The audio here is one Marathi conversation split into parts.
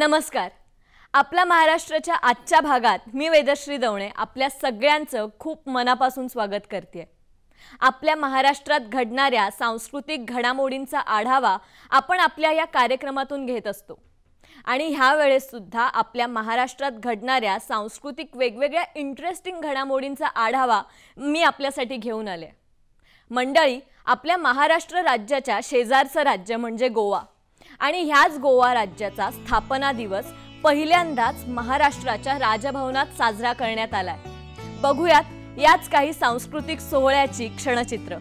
नमस्कार. आपल्या महाराष्ट्राच्या आजच्या भागात मी वेदश्री दवणे आपल्या सगळ्यांचं खूप मनापासून स्वागत करते. आपल्या महाराष्ट्रात घडणाऱ्या सांस्कृतिक घडामोडींचा आढावा आपण आपल्या या कार्यक्रमातून घेत असतो आणि ह्या वेळेस सुद्धा आपल्या महाराष्ट्रात घडणाऱ्या सांस्कृतिक वेगवेगळ्या इंटरेस्टिंग घडामोडींचा आढावा मी आपल्यासाठी घेऊन आले. मंडळी, आपल्या महाराष्ट्र राज्याच्या शेजारचं राज्य म्हणजे गोवा आणि ह्याच गोवा राज्याचा स्थापना दिवस पहिल्यांदाच महाराष्ट्राच्या राजभवनात साजरा करण्यात आलाय. बघूयात याच काही सांस्कृतिक सोहळ्याची क्षणचित्र.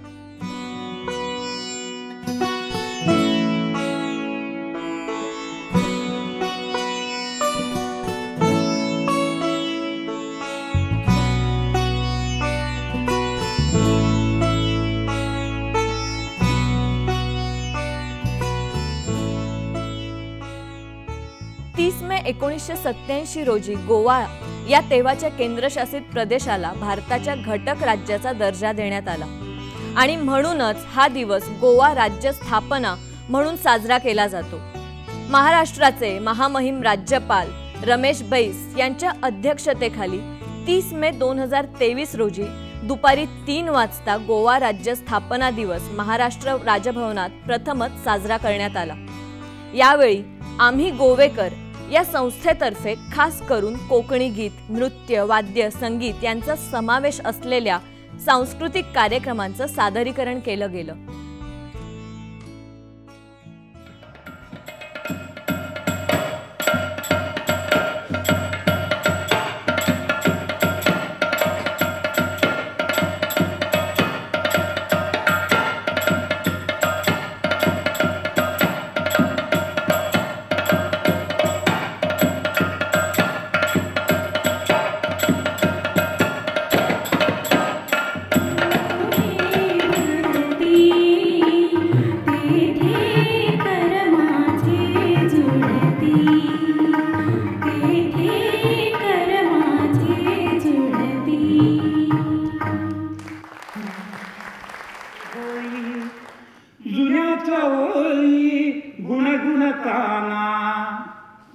मे 1987 रोजी गोवा या तेव्हाच्या केंद्रशासित प्रदेशाला भारताच्या घटक राज्याचा दर्जा देण्यात आला आणि म्हणूनच हा दिवस गोवा राज्य स्थापना म्हणून साजरा केला जातो. महाराष्ट्राचे महामहिम राज्यपाल रमेश बैस यांच्या अध्यक्षतेखाली 30 मे 2023 रोजी दुपारी 3 वाजता गोवा राज्य स्थापना दिवस महाराष्ट्र राजभवनात प्रथमच साजरा करण्यात आला. यावेळी आम्ही गोवेकर या संस्थेतर्फे खास करून कोकणी गीत, नृत्य, वाद्य, संगीत यांचा समावेश असलेल्या सांस्कृतिक कार्यक्रमांचं सादरीकरण केलं गेलं.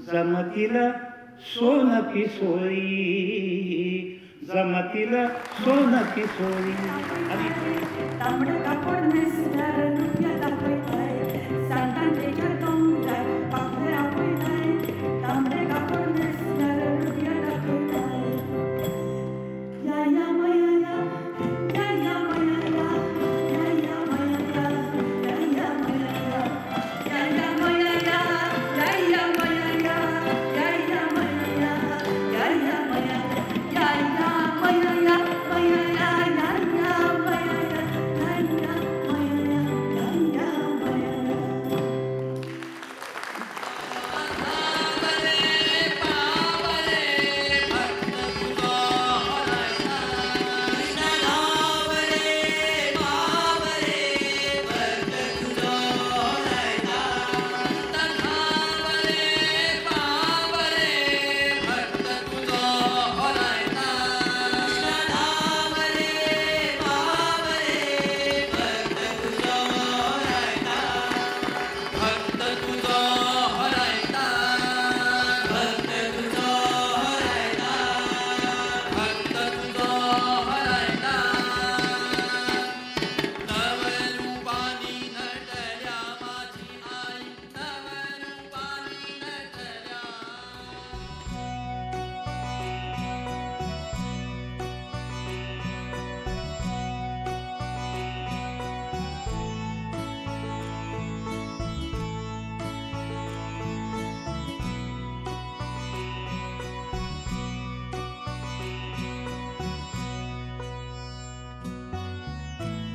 जमतील सोन किशोरी तांबडे कापड नेसणार नृत्य दाखवताय सांगांचे करतोंडाय पाखरे आपळताय तांबडे कापड नेसणार नृत्य दाखवताय या या मया या या मया या या मया या या मया या या मया या या मया या या मया या या मया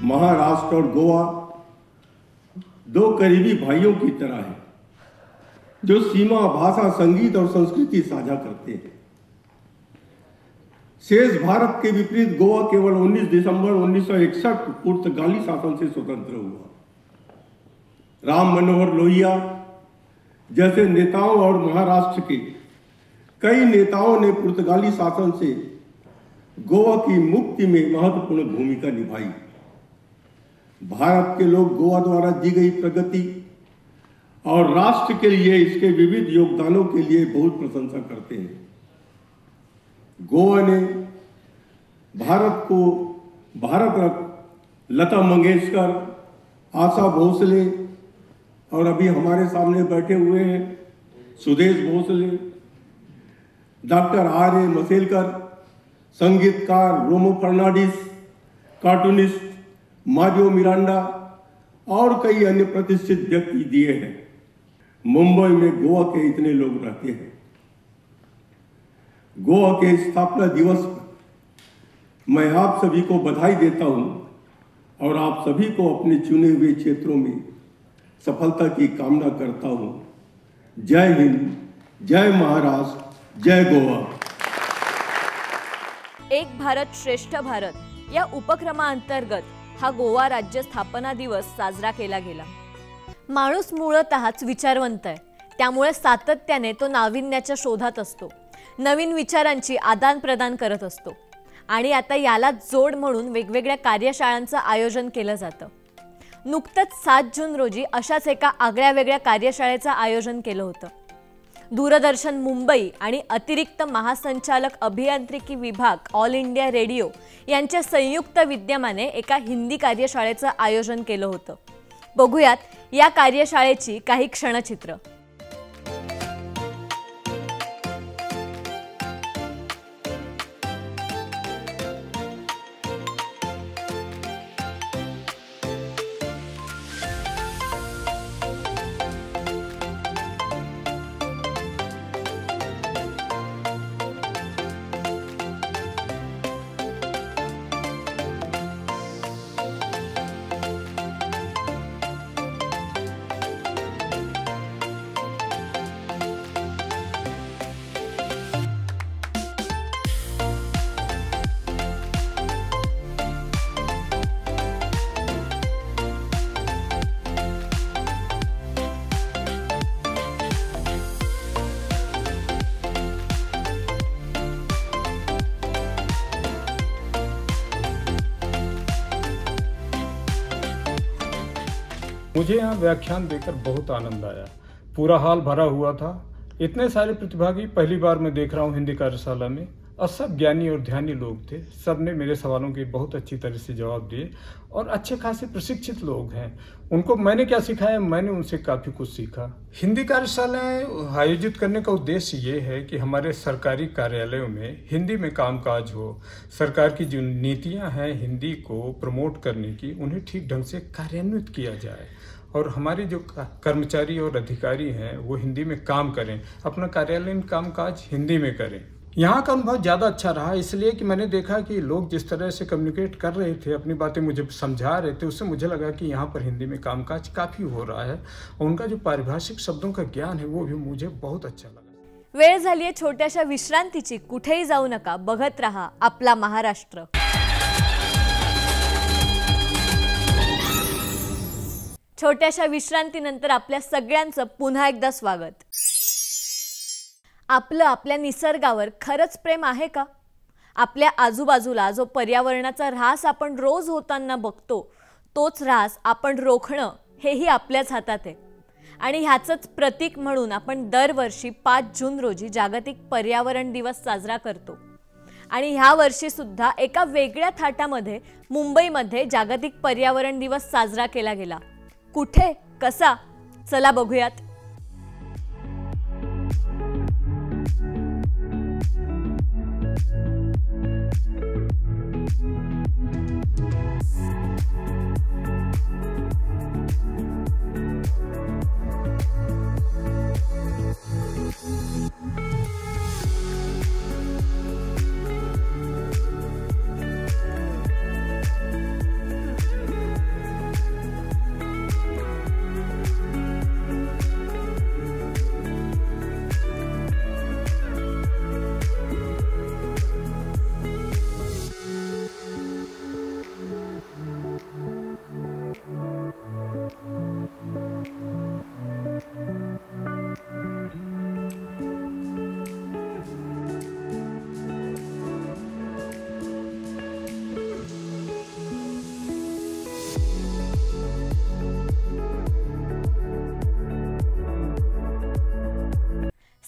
महाराष्ट्र और गोवा दो करीबी भाइयों की तरह है जो सीमा, भाषा, संगीत और संस्कृति साझा करते हैं. शेष भारत के विपरीत गोवा केवल 19 दिसंबर 1961 पुर्तगाली शासन से स्वतंत्र हुआ. राम मनोहर लोहिया जैसे नेताओं और महाराष्ट्र के कई नेताओं ने पुर्तगाली शासन से गोवा की मुक्ति में महत्वपूर्ण भूमिका निभाई. भारत के लोग गोवा द्वारा दी गई प्रगति और राष्ट्र के लिए इसके विविध योगदानों के लिए बहुत प्रशंसा करते हैं। गोवा ने भारत को भारत रत्न लता मंगेशकर, आशा भोसले और अभी हमारे सामने बैठे हुए हैं सुदेश भोसले, डॉक्टर R.A. मसेलकर, संगीतकार रोमो फर्नांडिस, कार्टूनिस्ट मारियो मिरांडा और कई अन्य प्रतिष्ठित व्यक्ति दिए हैं। मुंबई में गोवा के इतने लोग रहते हैं। गोवा के स्थापना दिवस पर मैं आप सभी को बधाई देता हूं और आप सभी को अपने चुने हुए क्षेत्रों में सफलता की कामना करता हूं। जय हिंद, जय महाराष्ट्र, जय गोवा। एक भारत श्रेष्ठ भारत या उपक्रमाअंतर्गत हा गोवा राज्य स्थापना दिवस साजरा केला गेला। माणूस मूळतःच विचारवंत आहे, त्यामुळे सातत्याने तो नाविन्याच्या शोधात असतो, नवीन विचारांची आदान प्रदान करत असतो आणि आता याला जोड म्हणून वेगवेगळ्या कार्यशाळांचं आयोजन केलं जातं। नुकतंच 7 जून रोजी अशाच एका आगळ्यावेगळ्या कार्यशाळेचं आयोजन केलं होतं। दूरदर्शन मुंबई आणि अतिरिक्त महासंचालक अभियांत्रिकी विभाग ऑल इंडिया रेडिओ यांच्या संयुक्त विद्यमाने एका हिंदी कार्यशाळेचं आयोजन केलं होतं। बघूयात या कार्यशाळेची काही क्षणचित्र। मुझे यहाँ व्याख्यान देकर बहुत आनंद आया। पूरा हॉल भरा हुआ था। इतने सारे प्रतिभागी पहली बार मैं देख रहा हूँ हिंदी कार्यशाला में, और सब ज्ञानी और ध्यानी लोग थे। सब ने मेरे सवालों के बहुत अच्छी तरह से जवाब दिए और अच्छे खासे प्रशिक्षित लोग हैं। उनको मैंने क्या सिखाया, मैंने उनसे काफ़ी कुछ सीखा। हिंदी कार्यशालाएं आयोजित करने का उद्देश्य ये है कि हमारे सरकारी कार्यालयों में हिंदी में कामकाज हो, सरकार की जो नीतियां हैं हिंदी को प्रमोट करने की, उन्हें ठीक ढंग से कार्यान्वित किया जाए और हमारे जो कर्मचारी और अधिकारी हैं वो हिंदी में काम करें, अपना कार्यालयीन कामकाज हिंदी में करें। यहाँ का अनुभव ज़्यादा अच्छा रहा इसलिए कि मैंने देखा कि लोग जिस तरह से कम्युनिकेट कर रहे थे, अपनी बातें मुझे समझा रहे थे, उससे मुझे लगा कि यहाँ पर हिंदी में कामकाज काफ़ी हो रहा है और उनका जो पारिभाषिक शब्दों का ज्ञान है वो भी मुझे बहुत अच्छा लगा। वेळ झाली आहे छोट्याशा विश्रांतीची। कुठेही जाऊ नका, बघत रहा आपला महाराष्ट्र। छोट्याशा विश्रांतीनंतर आपल्या सगळ्यांचं पुन्हा एकदा स्वागत। आपलं आपल्या निसर्गावर खरंच प्रेम आहे का? आपल्या आजूबाजूला जो पर्यावरणाचा ऱ्हास आपण रोज होताना बघतो, तोच ऱ्हास आपण रोखणं हेही आपल्याच हातात आहे। आणि ह्याचंच प्रतीक म्हणून आपण दरवर्षी 5 जून रोजी जागतिक पर्यावरण दिवस साजरा करतो। आणि ह्या वर्षी सुद्धा एका वेगळ्या थाटामध्ये मुंबईमध्ये जागतिक पर्यावरण दिवस साजरा केला गेला। कुठे, कसा, चला बघूयात।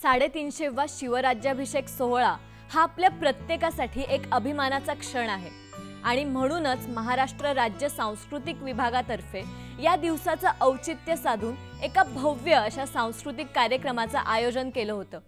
350वा शिवराज्याभिषेक सोहळा हा आपल्या प्रत्येकासाठी एक अभिमानाचा क्षण आहे आणि म्हणूनच महाराष्ट्र राज्य सांस्कृतिक विभागातर्फे या दिवसाचं औचित्य साधून एका भव्य अशा सांस्कृतिक कार्यक्रमाचं आयोजन केलं होतं।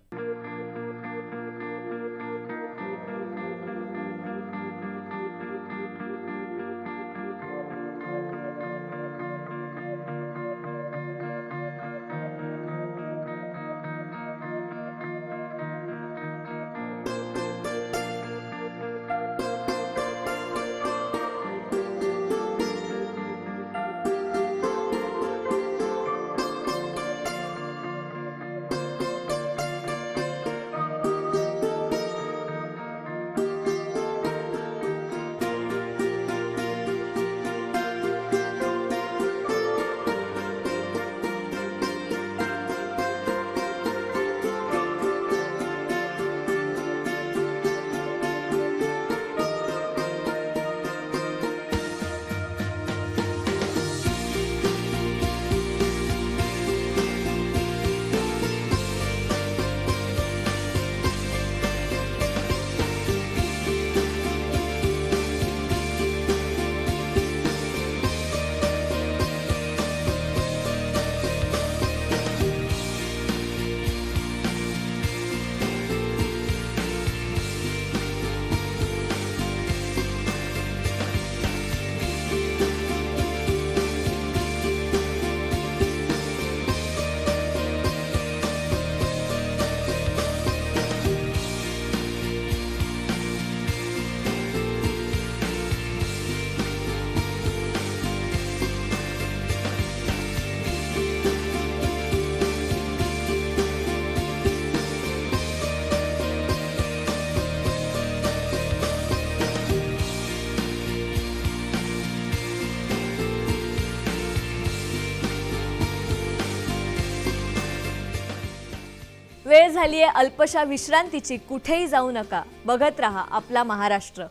वेळ झालीये अल्पशा विश्रांतीची, कुठेही जाऊ नका, बघत रहा आपला महाराष्ट्र।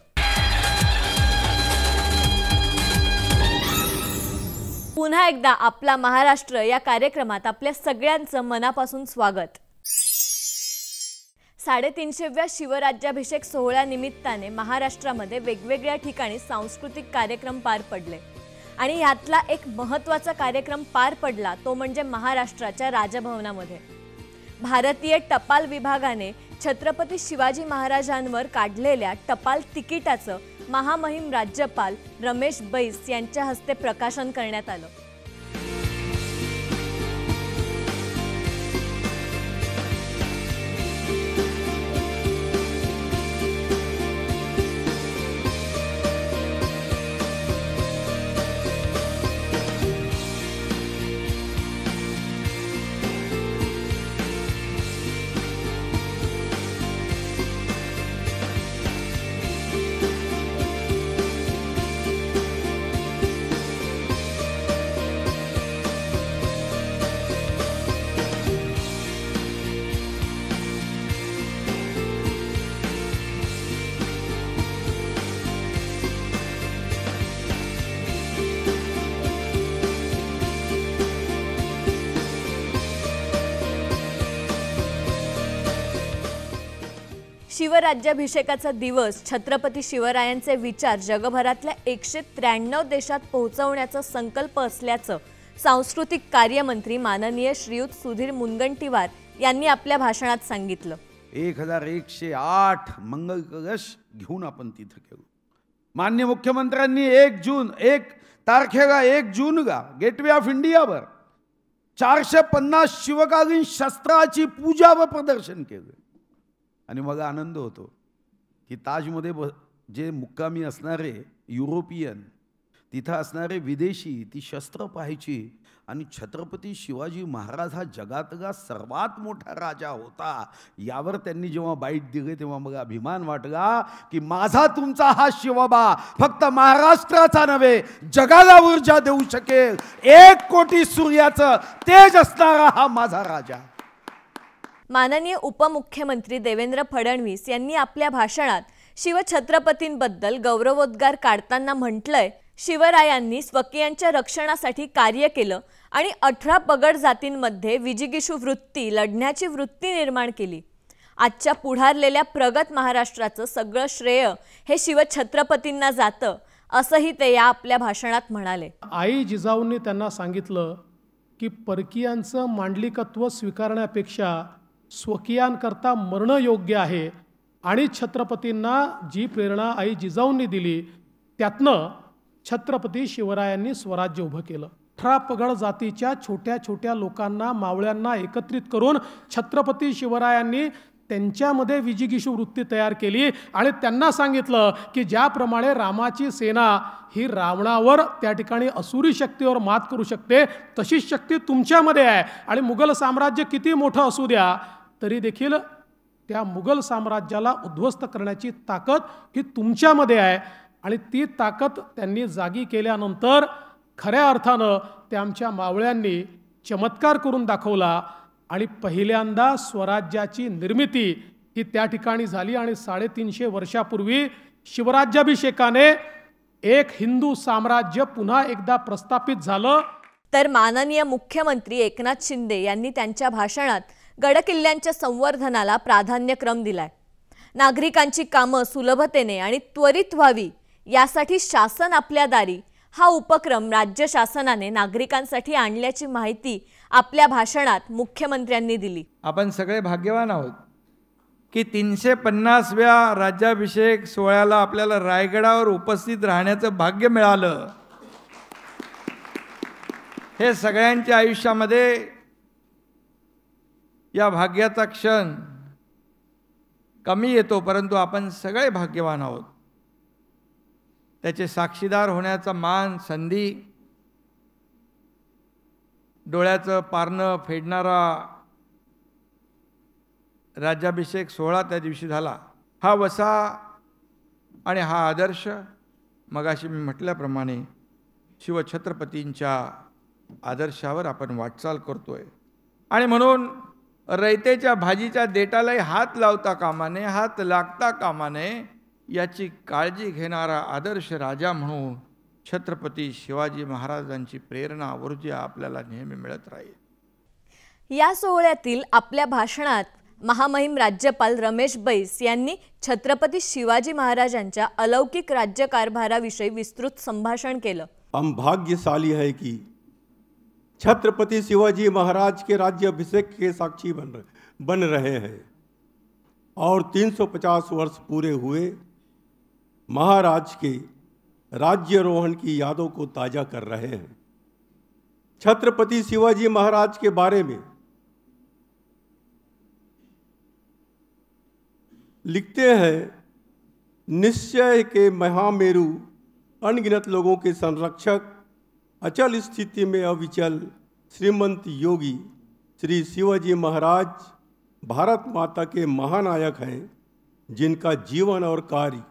पुन्हा एकदा आपला महाराष्ट्र या कार्यक्रमात आपल्या सगळ्यांचं मनापासून स्वागत। 350व्या शिवराज्याभिषेक सोहळ्यानिमित्ताने महाराष्ट्रामध्ये वेगवेगळ्या ठिकाणी सांस्कृतिक कार्यक्रम पार पडले आणि यातला एक महत्त्वाचा कार्यक्रम पार पडला तो म्हणजे महाराष्ट्राच्या राजभवनामध्ये। भारतीय टपाल विभागाने छत्रपती शिवाजी महाराजांवर काढलेल्या टपाल तिकिटाचं महामहिम राज्यपाल रमेश बैस यांच्या हस्ते प्रकाशन करण्यात आलं। शिवराज्याभिषेकाचा दिवस छत्रपती शिवरायांचे विचार जगभरातल्या 193 देशात पोहोचवण्याचा संकल्प असल्याचं सांस्कृतिक कार्यमंत्री माननीय श्रीयुत सुधीर मुनगंटीवार यांनी आपल्या भाषणात सांगितलं। 1108 मंगल कलश घेऊन आपण तिथे गेलो। माननीय मुख्यमंत्र्यांनी 1 तारखेला 1 जूनला गेटवे ऑफ इंडियावर 450 शिवकालीन शस्त्राची पूजा व प्रदर्शन केलं आणि मला आनंद होतो की ताजमध्ये जे मुक्कामी असणारे युरोपियन, तिथं असणारे विदेशी ती शस्त्र पाहायची आणि छत्रपती शिवाजी महाराज हा जगातला सर्वात मोठा राजा होता यावर त्यांनी जेव्हा बाईट दिले तेव्हा मला अभिमान वाटला की माझा तुमचा हा शिवबा फक्त महाराष्ट्राचा नव्हे जगाला ऊर्जा देऊ शकेल, 1 कोटी सूर्याचं तेज असणारा हा माझा राजा। माननीय उपमुख्यमंत्री देवेंद्र फडणवीस यांनी आपल्या भाषणात शिवछत्रपतींबद्दल गौरवोद्गार काढताना म्हटलंय शिवरायांनी स्वकीयांच्या रक्षणासाठी कार्य केलं आणि 18 पगड जातींमध्ये विजिगीषू वृत्ती, लढण्याची वृत्ती निर्माण केली. आजच्या पुढारलेल्या प्रगत महाराष्ट्राचं सगळं श्रेय हे शिवछत्रपतींना जातं, असंही ते या आपल्या भाषणात म्हणाले. आई जिजाऊंनी त्यांना सांगितलं की परकीयांचं मांडलिकत्व स्वीकारण्यापेक्षा स्वकीयांकरता मरणं योग्य आहे आणि छत्रपतींना जी प्रेरणा आई जिजाऊंनी दिली त्यातनं छत्रपती शिवरायांनी स्वराज्य उभं केलं. 18 पगड जातीच्या छोट्या छोट्या लोकांना, मावळ्यांना एकत्रित करून छत्रपती शिवरायांनी त्यांच्यामध्ये विजिगीषू वृत्ती तयार केली आणि त्यांना सांगितलं की ज्याप्रमाणे रामाची सेना ही रावणावर त्या ठिकाणी असुरी शक्तीवर मात करू शकते, तशीच शक्ती तुमच्यामध्ये आहे आणि मुघल साम्राज्य किती मोठं असू द्या तरी देखील त्या मुघल साम्राज्याला उद्ध्वस्त करण्याची ताकद ही तुमच्यामध्ये आहे. आणि ती ताकद त्यांनी जागी केल्यानंतर खऱ्या अर्थानं त्या आमच्या मावळ्यांनी चमत्कार करून दाखवला आणि पहिल्यांदा स्वराज्याची निर्मिती ही त्या ठिकाणी झाली आणि 350 वर्षापूर्वी शिवराज्याभिषेकाने एक हिंदू साम्राज्य पुन्हा एकदा प्रस्थापित झालं. तर माननीय मुख्यमंत्री एकनाथ शिंदे यांनी त्यांच्या भाषणात गडकिल्ल्यांच्या संवर्धनाला प्राधान्यक्रम दिलाय. नागरिकांची कामं सुलभतेने आणि त्वरित व्हावी यासाठी शासन आपल्या दारी हा उपक्रम राज्य शासनाने नागरिकांसाठी आणल्याची माहिती आपल्या भाषणात मुख्यमंत्र्यांनी दिली. आपण सगळे भाग्यवान आहोत की 350व्या राज्याभिषेक सोहळ्याला आपल्याला रायगडावर उपस्थित राहण्याचं भाग्य मिळालं. हे सगळ्यांच्या आयुष्यामध्ये या भाग्याचा क्षण कमी येतो, परंतु आपण सगळे भाग्यवान आहोत. त्याचे साक्षीदार होण्याचा मान, संधी, डोळ्याचं पारणं फेडणारा राज्याभिषेक सोहळा त्या दिवशी झाला. हा वसा आणि हा आदर्श मगाशी मी म्हटल्याप्रमाणे शिवछत्रपतींच्या आदर्शावर आपण वाटचाल करतोय. आणि म्हणून रयतेच्या भाजीच्या देठालाही हात लावता कामा नये, हात लागता कामा नये याची काळजी घेणारा आदर्श राजा म्हणून छत्रपती शिवाजी महाराजांची प्रेरणा, ऊर्जा आपल्याला नेहमी मिळत राहील. या सोहळ्यातील आपल्या भाषणात महामहिम राज्यपाल रमेश बैस यांनी छत्रपती शिवाजी महाराजांच्या अलौकिक राज्यकारभाराविषयी विस्तृत संभाषण केलं. हम भाग्यशाली है कि छत्रपति शिवाजी महाराज के राज्याभिषेक के साक्षी बन रहे हैं और 350 वर्ष पूरे हुए महाराज के राज्यारोहण की यादों को ताज़ा कर रहे हैं. छत्रपति शिवाजी महाराज के बारे में लिखते हैं, निश्चय के महामेरु, अनगिनत लोगों के संरक्षक, अचल स्थिति में अविचल श्रीमंत योगी श्री शिवाजी महाराज भारत माता के महानायक हैं, जिनका जीवन और कार्य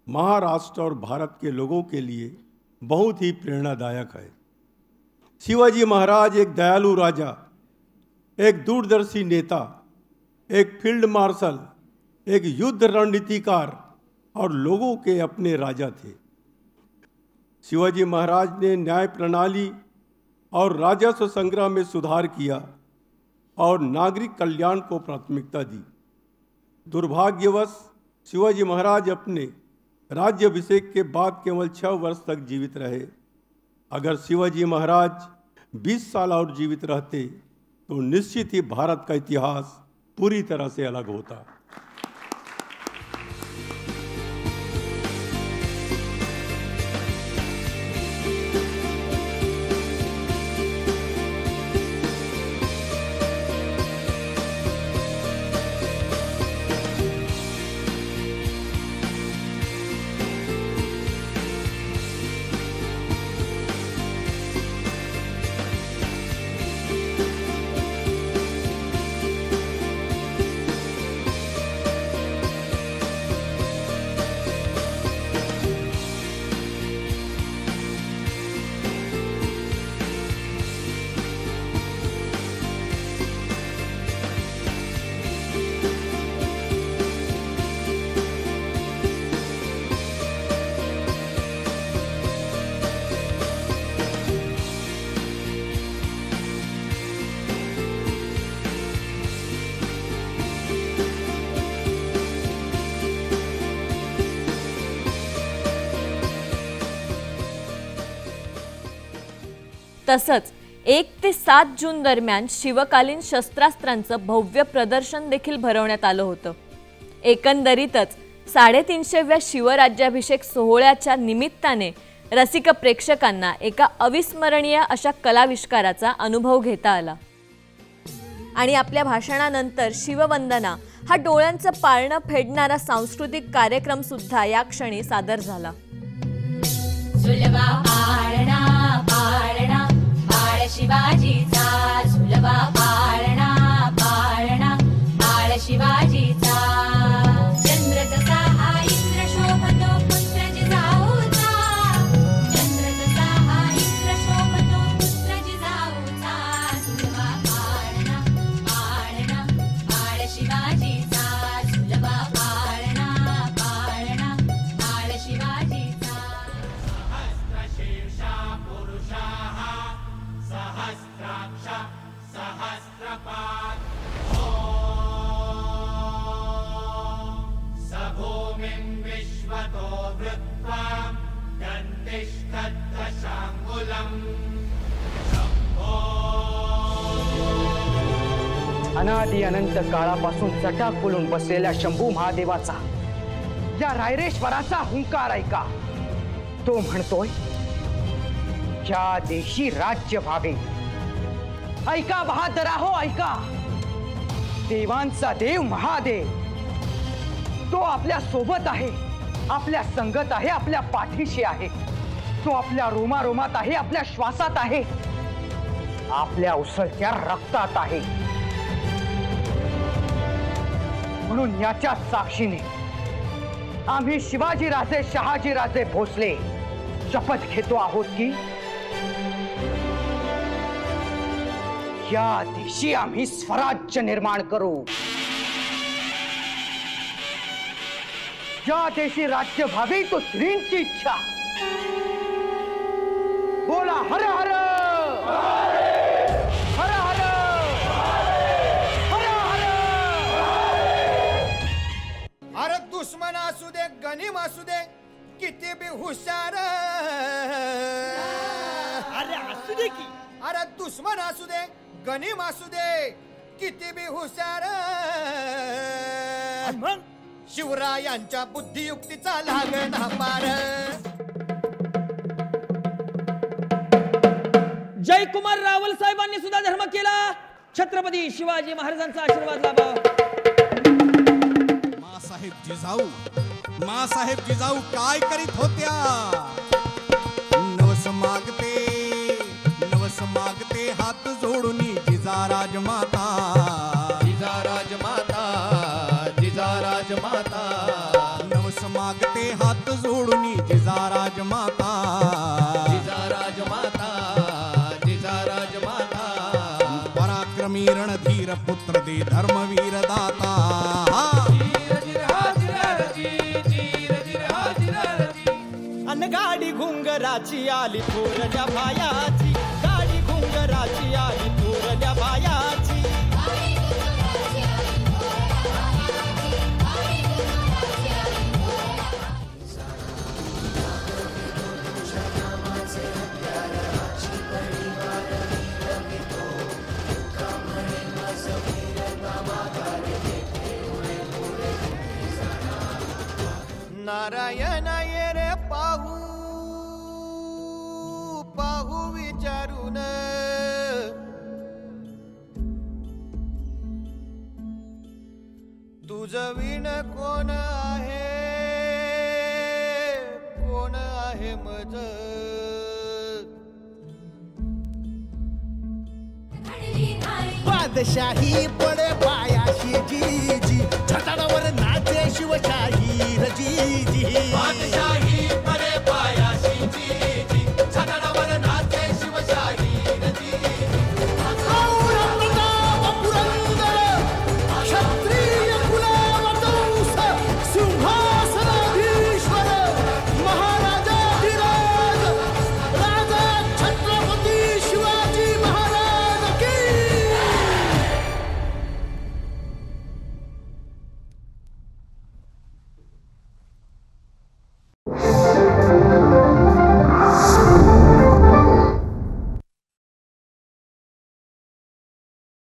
महाराष्ट्र और भारत के लोगों के लिए बहुत ही प्रेरणादायक है. शिवाजी महाराज एक दयालु राजा, एक दूरदर्शी नेता, एक फील्ड मार्शल, एक युद्ध रणनीतिकार और लोगों के अपने राजा थे. शिवाजी महाराज ने न्याय प्रणाली और राजस्व संग्रह में सुधार किया और नागरिक कल्याण को प्राथमिकता दी. दुर्भाग्यवश शिवाजी महाराज अपने राज्याभिषेक के बाद केवल 6 वर्ष तक जीवित रहे. अगर शिवाजी महाराज 20 साल और जीवित रहते तो निश्चित ही भारत का इतिहास पूरी तरह से अलग होता. तसंच 1 ते 7 जून दरम्यान शिवकालीन शस्त्रास्त्रांचं भव्य प्रदर्शन देखील भरवण्यात आलं होतं. एकंदरीतच 350व्या शिवराज्याभिषेक सोहळ्याच्या निमित्ताने रसिक प्रेक्षकांना एका अविस्मरणीय अशा कलाविष्काराचा अनुभव घेता आला. आणि आपल्या भाषणानंतर शिववंदना हा डोळ्यांचं पारणं फेडणारा सांस्कृतिक कार्यक्रम सुद्धा या क्षणी सादर झाला. झुलवा पाळणा पाळणा बाळ शिवाजीचा, झुलवा पाळणा पाळणा बाळ शिवाजीचा. चंद्र तसा हा इंद्र शोभतो पुत्र जिजाऊचा, चंद्र तसा हा इंद्र शोभतो पुत्र जिजाऊचा. झुलवा पाळणा पाळणा बाळ शिवाजीचा, झुलवा पाळणा पाळणा बाळ शिवाजीचा. अनादि अनंत काळापासून चटाक बोलून बसलेल्या शंभू महादेवाचा या रायरेश्वराचा हुंकार ऐका. तो म्हणतोय या देशी राज्य व्हावे. ऐका बहादराहो ऐका, देवांचा देव महादेव तो आपल्या सोबत आहे, आपल्या संगत आहे, आपल्या पाठीशी आहे. तो आपल्या रोमारोमात आहे, आपल्या श्वासात आहे, आपल्या उसळत्या रक्तात आहे. म्हणून याच्या साक्षीने आम्ही शिवाजी राजे शहाजी राजे भोसले शपथ घेतो आहोत की या देशी आम्ही स्वराज्य निर्माण करू. या देशी राज्य व्हावी तो श्रींची इच्छा. बोला हर हर हर हर हर हर. अरे दुश्मन असू दे गनीम असू दे किती बी हुशार, अरे असू दे की, अरे दुश्मन असू दे गनीम असू दे किती बी हुशार. मग शिवरायांच्या बुद्धियुक्तीचा लागणा पार. जयकुमार रावल साहेबांनी सुद्धा धर्म केला. छत्रपती शिवाजी महाराजांचा आशीर्वाद लाभा. मासाहेब जिजाऊ काय करीत होत्या. नवस मागते हात जोडून जिजा राजमाता, जिजा राजमाता, जिजा राजमाता. नवस मागते हात जोडून जिजा राजमाता, जिजा राजमाता, जिजा राजमाता. पराक्रमी रणधीर पुत्र दे धर्मवीर दाता. गाडी घुंगराची आली थोरल्या बायाची, गाडी घुंगराची आली थोरल्या बायाची. नारायण ये रे पाहू पाहू विचारून, तुझं विण कोण आहे मज. बादशाही पडे पायाशी जी जी छटाडावर